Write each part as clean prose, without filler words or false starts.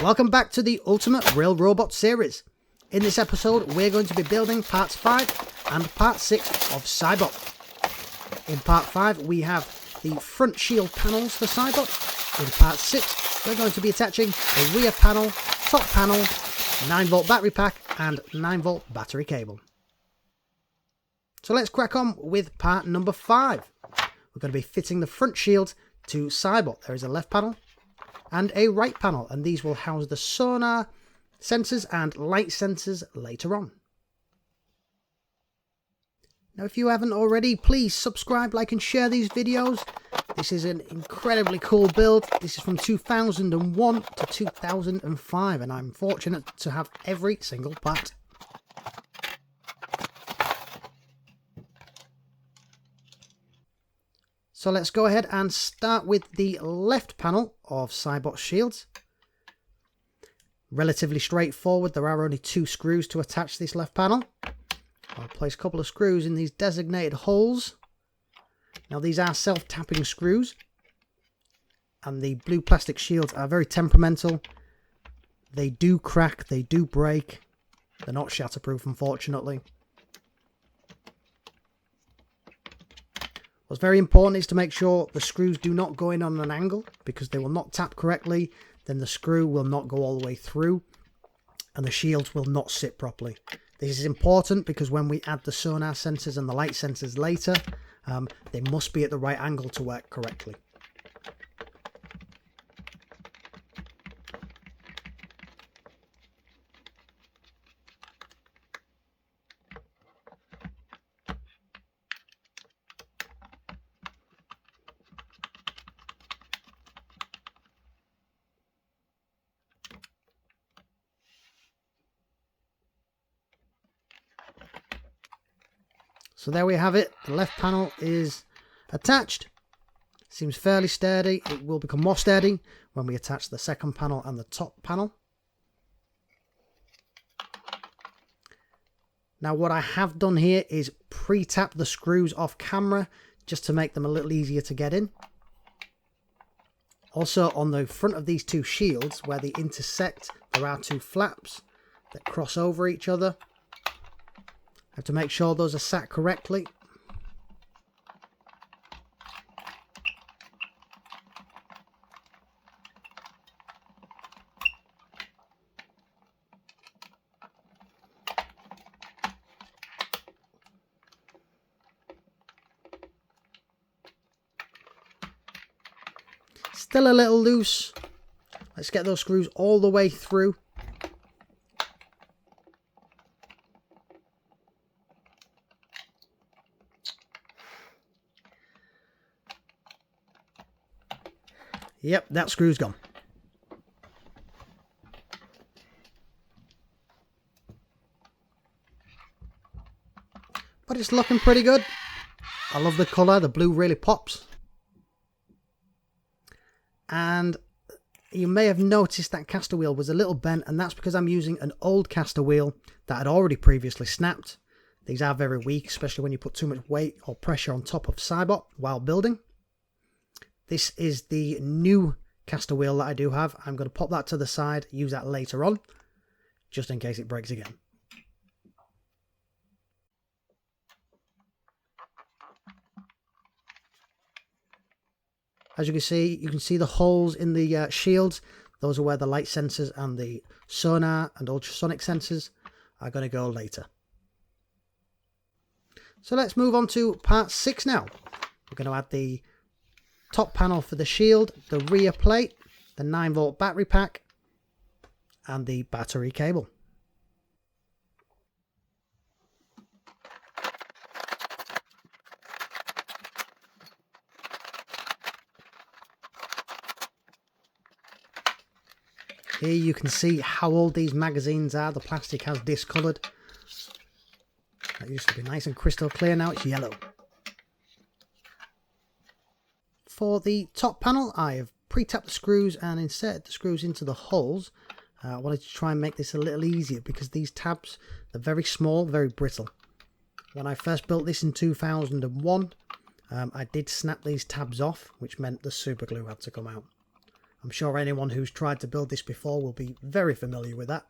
Welcome back to the Ultimate Real Robot series. In this episode, we're going to be building parts 5 and part 6 of Cybot. In part 5, we have the front shield panels for Cybot. In part 6, we're going to be attaching the rear panel, top panel, 9-volt battery pack and 9-volt battery cable. So let's crack on with part number 5. We're going to be fitting the front shield to Cybot. There is a left panel and a right panel, and these will house the sonar sensors and light sensors later on. Now, if you haven't already, please subscribe, like and share these videos. This is an incredibly cool build. This is from 2001 to 2005, and I'm fortunate to have every single part. So let's go ahead and start with the left panel of Cybot shields. Relatively straightforward. There are only 2 screws to attach this left panel. I'll place a couple of screws in these designated holes. Now these are self-tapping screws, and the blue plastic shields are very temperamental. They do crack, they do break. They're not shatterproof, unfortunately. What's very important is to make sure the screws do not go in on an angle, because they will not tap correctly. Then the screw will not go all the way through and the shields will not sit properly. This is important because when we add the sonar sensors and the light sensors later, they must be at the right angle to work correctly. So there we have it. The left panel is attached. Seems fairly sturdy. It will become more sturdy when we attach the second panel and the top panel. Now what I have done here is pre-tap the screws off camera just to make them a little easier to get in. Also on the front of these 2 shields where they intersect, there are 2 flaps that cross over each other. I have to make sure those are sat correctly. Still a little loose. Let's get those screws all the way through. Yep, that screw's gone. But it's looking pretty good. I love the colour, the blue really pops. And you may have noticed that caster wheel was a little bent, and that's because I'm using an old caster wheel that had already previously snapped. These are very weak, especially when you put too much weight or pressure on top of Cybot while building. This is the new caster wheel that I do have. I'm going to pop that to the side, use that later on, just in case it breaks again. As you can see the holes in the shields. Those are where the light sensors and the sonar and ultrasonic sensors are going to go later. So let's move on to part 6 now. We're going to add the top panel for the shield, the rear plate, the 9-volt battery pack and the battery cable. Here you can see how old these magazines are. The plastic has discoloured. That used to be nice and crystal clear, now it's yellow. For the top panel, I have pre-tapped the screws and inserted the screws into the holes. I wanted to try and make this a little easier because these tabs are very small, very brittle. When I first built this in 2001, I did snap these tabs off, which meant the super glue had to come out. I'm sure anyone who's tried to build this before will be very familiar with that.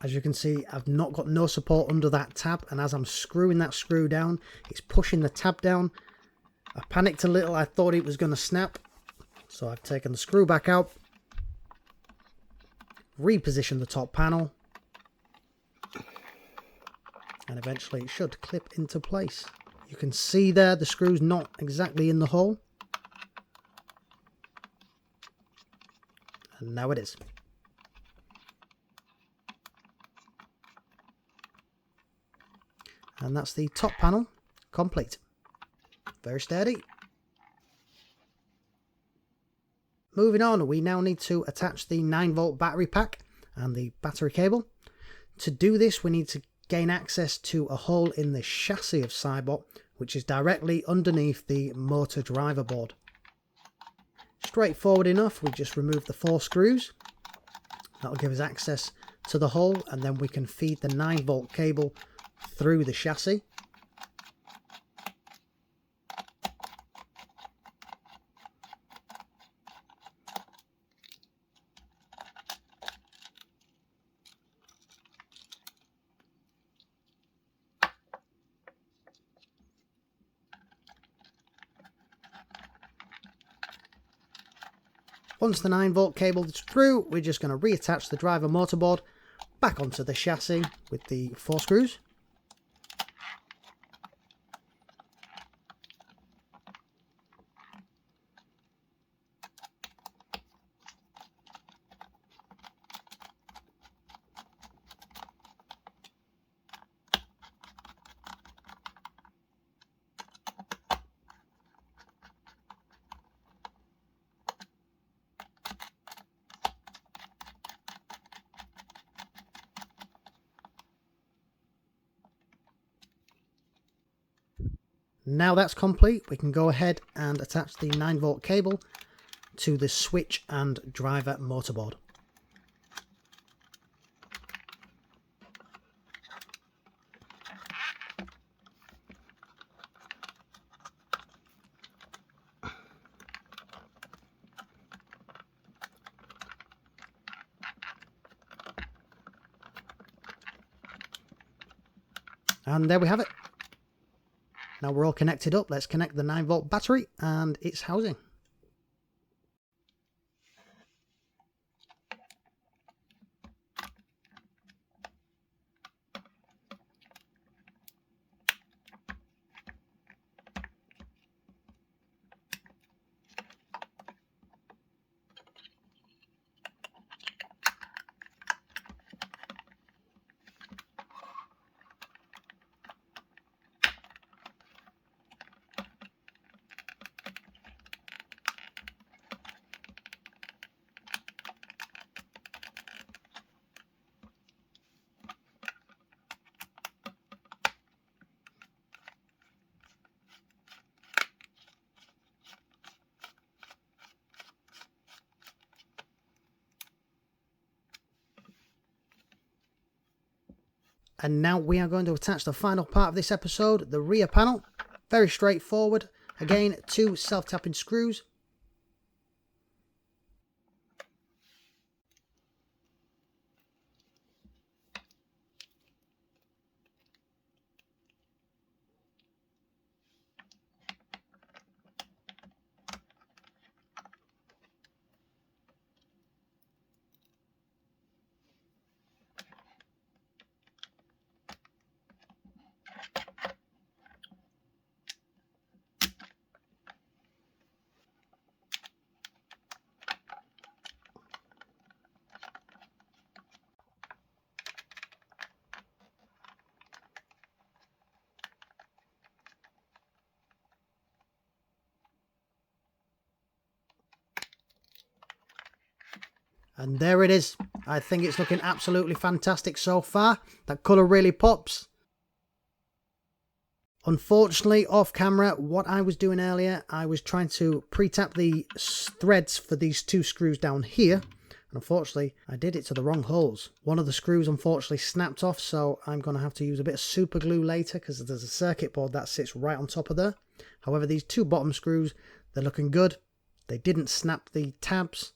As you can see, I've not got no support under that tab, and as I'm screwing that screw down, it's pushing the tab down. I panicked a little, I thought it was going to snap, so I've taken the screw back out, repositioned the top panel, and eventually it should clip into place. You can see there the screw's not exactly in the hole, and now it is. And that's the top panel complete. Very sturdy. Moving on, we now need to attach the 9-volt battery pack and the battery cable. To do this, we need to gain access to a hole in the chassis of Cybot, which is directly underneath the motor driver board. Straightforward enough, we just remove the 4 screws. That'll give us access to the hole, and then we can feed the 9-volt cable through the chassis. Once the 9-volt cable is through, we're just going to reattach the driver motor board back onto the chassis with the 4 screws. Now that's complete, we can go ahead and attach the 9-volt cable to the switch and driver motor board. And there we have it. Now we're all connected up, let's connect the 9-volt battery and its housing. And now we are going to attach the final part of this episode, the rear panel. Very straightforward. Again, 2 self-tapping screws. And there it is. I think it's looking absolutely fantastic so far. That colour really pops. Unfortunately, off camera, what I was doing earlier, I was trying to pre-tap the threads for these 2 screws down here. And unfortunately, I did it to the wrong holes. One of the screws unfortunately snapped off, so I'm going to have to use a bit of super glue later because there's a circuit board that sits right on top of there. However, these 2 bottom screws, they're looking good. They didn't snap the tabs.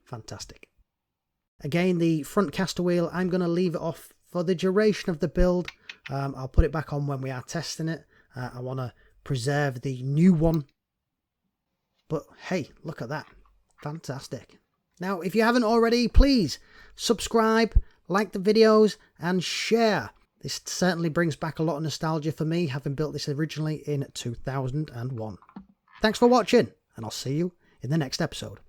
Fantastic. Again, the front caster wheel, I'm going to leave it off for the duration of the build. I'll put it back on when we are testing it. I want to preserve the new one. But hey, look at that. Fantastic. Now, if you haven't already, please subscribe, like the videos, and share. This certainly brings back a lot of nostalgia for me, having built this originally in 2001. Thanks for watching, and I'll see you in the next episode.